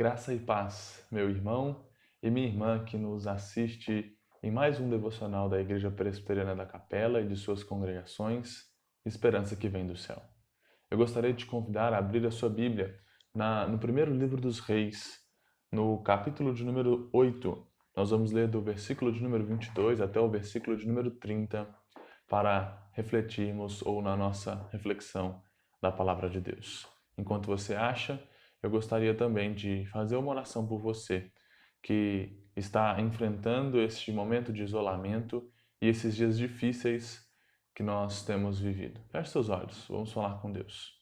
Graça e paz, meu irmão e minha irmã que nos assiste em mais um devocional da Igreja Presbiteriana da Capela e de suas congregações, Esperança que vem do céu. Eu gostaria de te convidar a abrir a sua Bíblia no primeiro livro dos Reis, no capítulo de número 8. Nós vamos ler do versículo de número 22 até o versículo de número 30 para refletirmos ou na nossa reflexão da palavra de Deus. Enquanto você acha, eu gostaria também de fazer uma oração por você que está enfrentando este momento de isolamento e esses dias difíceis que nós temos vivido. Feche seus olhos, vamos falar com Deus.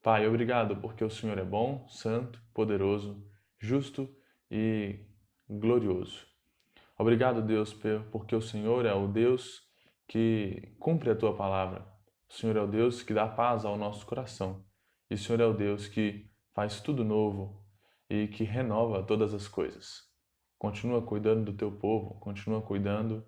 Pai, obrigado porque o Senhor é bom, santo, poderoso, justo e glorioso. Obrigado, Deus, porque o Senhor é o Deus que cumpre a tua palavra. O Senhor é o Deus que dá paz ao nosso coração. E o Senhor é o Deus que faz tudo novo e que renova todas as coisas. Continua cuidando do teu povo, continua cuidando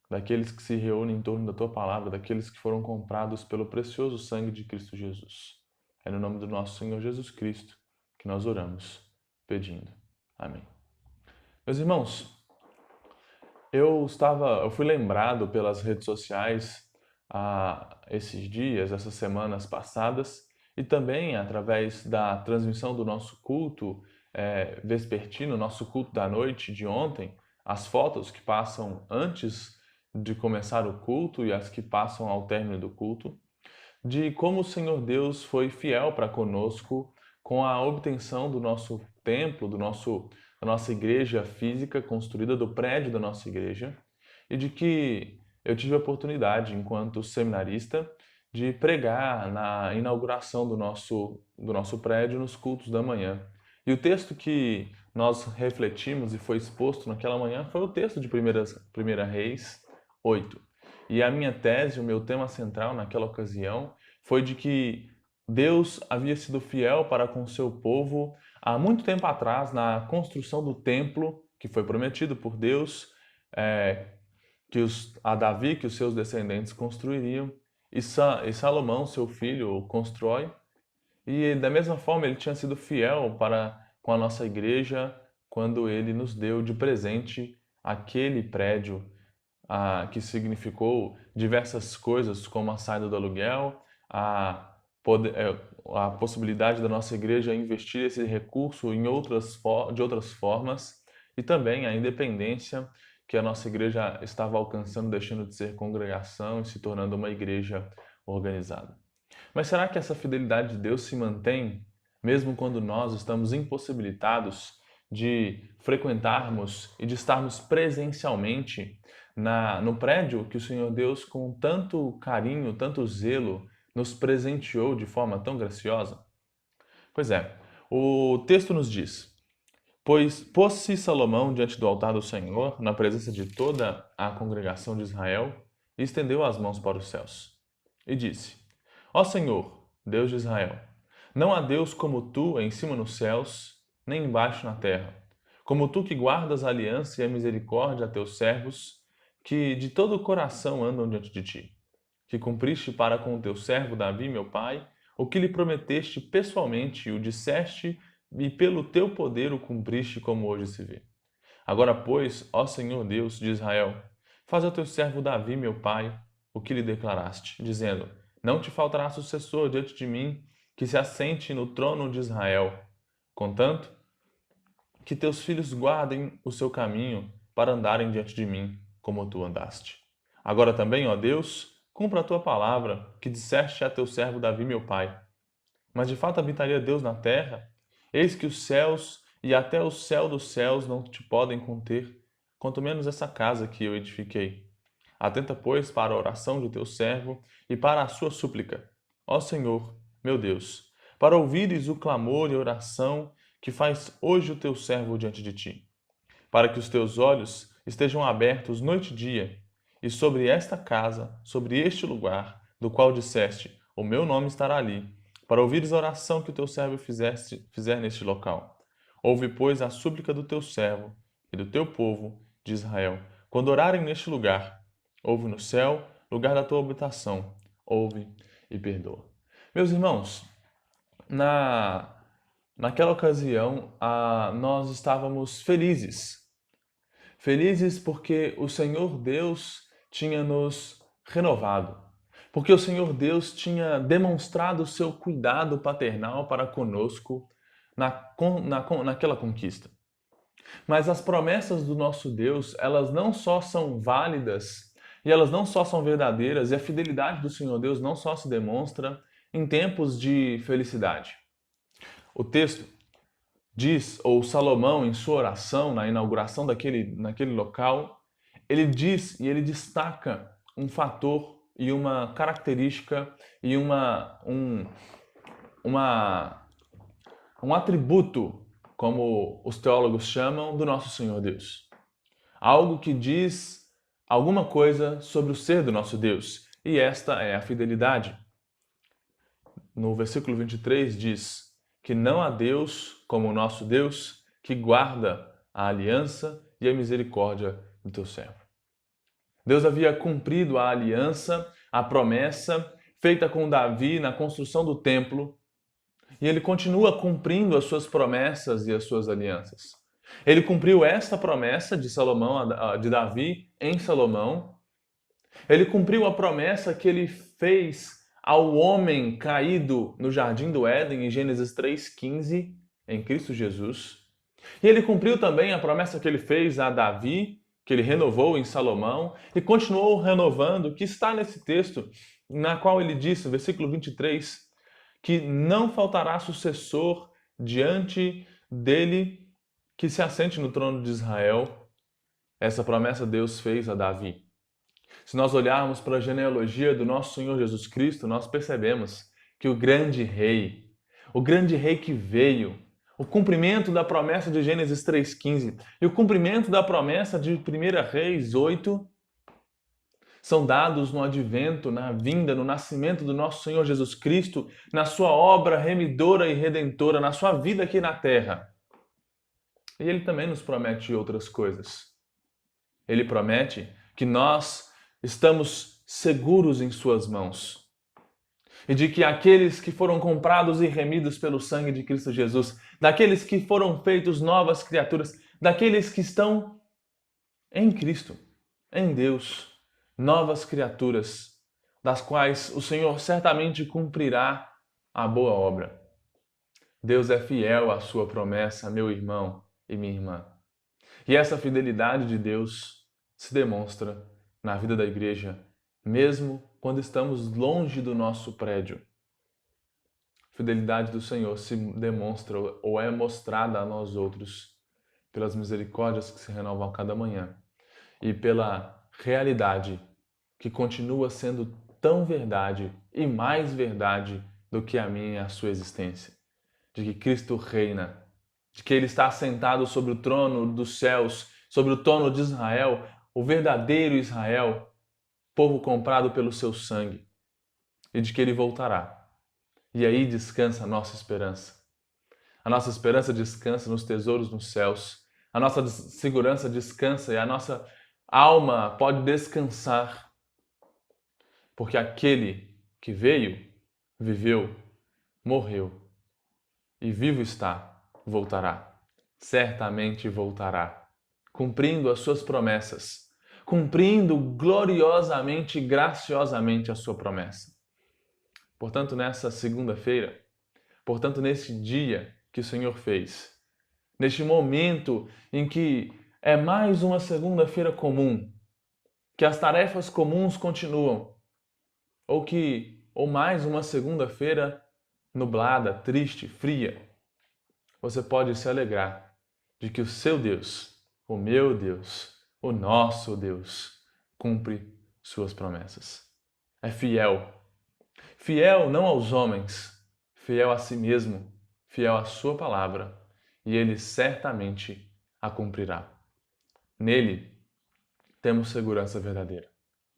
daqueles que se reúnem em torno da tua palavra, daqueles que foram comprados pelo precioso sangue de Cristo Jesus. É no nome do nosso Senhor Jesus Cristo que nós oramos, pedindo. Amém. Meus irmãos, eu fui lembrado pelas redes sociais esses dias, essas semanas passadas, e também através da transmissão do nosso culto vespertino, nosso culto da noite de ontem, as fotos que passam antes de começar o culto e as que passam ao término do culto, de como o Senhor Deus foi fiel para conosco com a obtenção do nosso templo, da nossa igreja física construída, do prédio da nossa igreja, e de que eu tive a oportunidade, enquanto seminarista, de pregar na inauguração do nosso prédio nos cultos da manhã. E o texto que nós refletimos e foi exposto naquela manhã foi o texto de 1 Reis 8. E a minha tese, o meu tema central naquela ocasião, foi de que Deus havia sido fiel para com seu povo há muito tempo atrás na construção do templo que foi prometido por Deus a Davi, que os seus descendentes construiriam, e Salomão, seu filho, o constrói. E da mesma forma ele tinha sido fiel para com a nossa igreja quando ele nos deu de presente aquele prédio que significou diversas coisas, como a saída do aluguel, a, a possibilidade da nossa igreja investir esse recurso de outras formas e também a independência que a nossa igreja estava alcançando, deixando de ser congregação e se tornando uma igreja organizada. Mas será que essa fidelidade de Deus se mantém mesmo quando nós estamos impossibilitados de frequentarmos e de estarmos presencialmente no prédio que o Senhor Deus, com tanto carinho, tanto zelo, nos presenteou de forma tão graciosa? Pois é, o texto nos diz: Pois pôs-se Salomão diante do altar do Senhor, na presença de toda a congregação de Israel, e estendeu as mãos para os céus. E disse: Ó Senhor, Deus de Israel, não há Deus como tu em cima nos céus, nem embaixo na terra. Como tu que guardas a aliança e a misericórdia a teus servos, que de todo o coração andam diante de ti. Que cumpriste para com o teu servo Davi, meu pai, o que lhe prometeste pessoalmente e o disseste, e pelo teu poder o cumpriste como hoje se vê. Agora, pois, ó Senhor Deus de Israel, faz ao teu servo Davi, meu pai, o que lhe declaraste, dizendo: Não te faltará sucessor diante de mim, que se assente no trono de Israel. Contanto, que teus filhos guardem o seu caminho para andarem diante de mim, como tu andaste. Agora também, ó Deus, cumpra a tua palavra, que disseste a teu servo Davi, meu pai. Mas de fato habitaria Deus na terra? Eis que os céus e até o céu dos céus não te podem conter, quanto menos essa casa que eu edifiquei. Atenta, pois, para a oração de teu servo e para a sua súplica. Ó Senhor, meu Deus, para ouvires o clamor e oração que faz hoje o teu servo diante de ti, para que os teus olhos estejam abertos noite e dia, e sobre esta casa, sobre este lugar, do qual disseste: O meu nome estará ali, para ouvires a oração que o teu servo fizer neste local. Ouve, pois, a súplica do teu servo e do teu povo de Israel, quando orarem neste lugar. Ouve no céu, lugar da tua habitação. Ouve e perdoa. Meus irmãos, na Naquela ocasião, nós estávamos felizes. Felizes porque o Senhor Deus tinha nos renovado. Porque o Senhor Deus tinha demonstrado o seu cuidado paternal para conosco naquela conquista. Mas as promessas do nosso Deus, elas não só são válidas e elas não só são verdadeiras, e a fidelidade do Senhor Deus não só se demonstra em tempos de felicidade. O texto diz, ou Salomão, em sua oração, na inauguração naquele local, ele diz e ele destaca um fator e uma característica e um atributo, como os teólogos chamam, do nosso Senhor Deus. Algo que diz alguma coisa sobre o ser do nosso Deus, e esta é a fidelidade. No versículo 23 diz que não há Deus como o nosso Deus que guarda a aliança e a misericórdia do teu servo. Deus havia cumprido a aliança, a promessa feita com Davi na construção do templo, e ele continua cumprindo as suas promessas e as suas alianças. Ele cumpriu esta promessa de de Davi em Salomão. Ele cumpriu a promessa que ele fez ao homem caído no jardim do Éden em Gênesis 3:15, em Cristo Jesus. E ele cumpriu também a promessa que ele fez a Davi, que ele renovou em Salomão, e continuou renovando, que está nesse texto, na qual ele disse, no versículo 23, que não faltará sucessor diante dele que se assente no trono de Israel. Essa promessa Deus fez a Davi. Se nós olharmos para a genealogia do nosso Senhor Jesus Cristo, nós percebemos que o grande rei que veio, o cumprimento da promessa de Gênesis 3:15 e o cumprimento da promessa de 1 Reis 8 são dados no advento, na vinda, no nascimento do nosso Senhor Jesus Cristo, na sua obra remidora e redentora, na sua vida aqui na terra. E ele também nos promete outras coisas. Ele promete que nós estamos seguros em suas mãos. E de que aqueles que foram comprados e remidos pelo sangue de Cristo Jesus, daqueles que foram feitos novas criaturas, daqueles que estão em Cristo, em Deus, novas criaturas, das quais o Senhor certamente cumprirá a boa obra. Deus é fiel à sua promessa, meu irmão e minha irmã. E essa fidelidade de Deus se demonstra na vida da igreja, mesmo quando estamos longe do nosso prédio. A fidelidade do Senhor se demonstra ou é mostrada a nós outros pelas misericórdias que se renovam a cada manhã e pela realidade que continua sendo tão verdade e mais verdade do que a minha e a sua existência. De que Cristo reina, de que Ele está assentado sobre o trono dos céus, sobre o trono de Israel, o verdadeiro Israel, povo comprado pelo seu sangue, e de que Ele voltará. E aí descansa a nossa esperança. A nossa esperança descansa nos tesouros nos céus. A nossa segurança descansa e a nossa alma pode descansar. Porque aquele que veio, viveu, morreu e vivo está, voltará. Certamente voltará, cumprindo as suas promessas, cumprindo gloriosamente e graciosamente a sua promessa. Portanto, nessa segunda-feira, portanto, nesse dia que o Senhor fez, neste momento em que é mais uma segunda-feira comum, que as tarefas comuns continuam, ou mais uma segunda-feira nublada, triste, fria, você pode se alegrar de que o seu Deus, o meu Deus, o nosso Deus, cumpre suas promessas. É fiel. Fiel não aos homens, fiel a si mesmo, fiel à sua palavra, e ele certamente a cumprirá. Nele temos segurança verdadeira.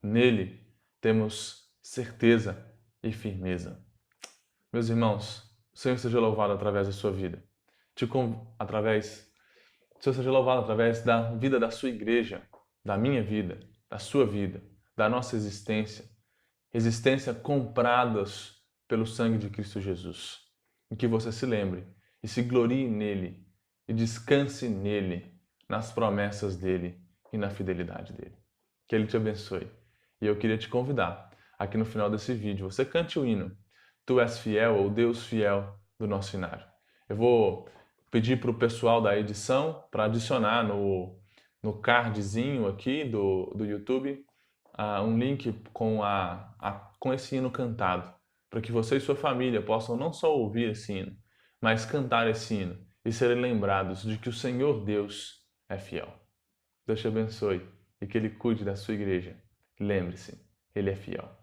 Nele temos certeza e firmeza. Meus irmãos, o Senhor seja louvado através da sua vida. O Senhor seja louvado através da vida da sua igreja, da minha vida, da sua vida, da nossa existência compradas pelo sangue de Cristo Jesus. E que você se lembre e se glorie nele e descanse nele, nas promessas dele e na fidelidade dele. Que ele te abençoe. E eu queria te convidar, aqui no final desse vídeo, você cante o hino Tu és fiel, ou Deus fiel do nosso cenário. Eu vou pedir para o pessoal da edição para adicionar no cardzinho aqui do YouTube um link com esse hino cantado, para que você e sua família possam não só ouvir esse hino, mas cantar esse hino e serem lembrados de que o Senhor Deus é fiel. Deus te abençoe e que Ele cuide da sua igreja. Lembre-se, Ele é fiel.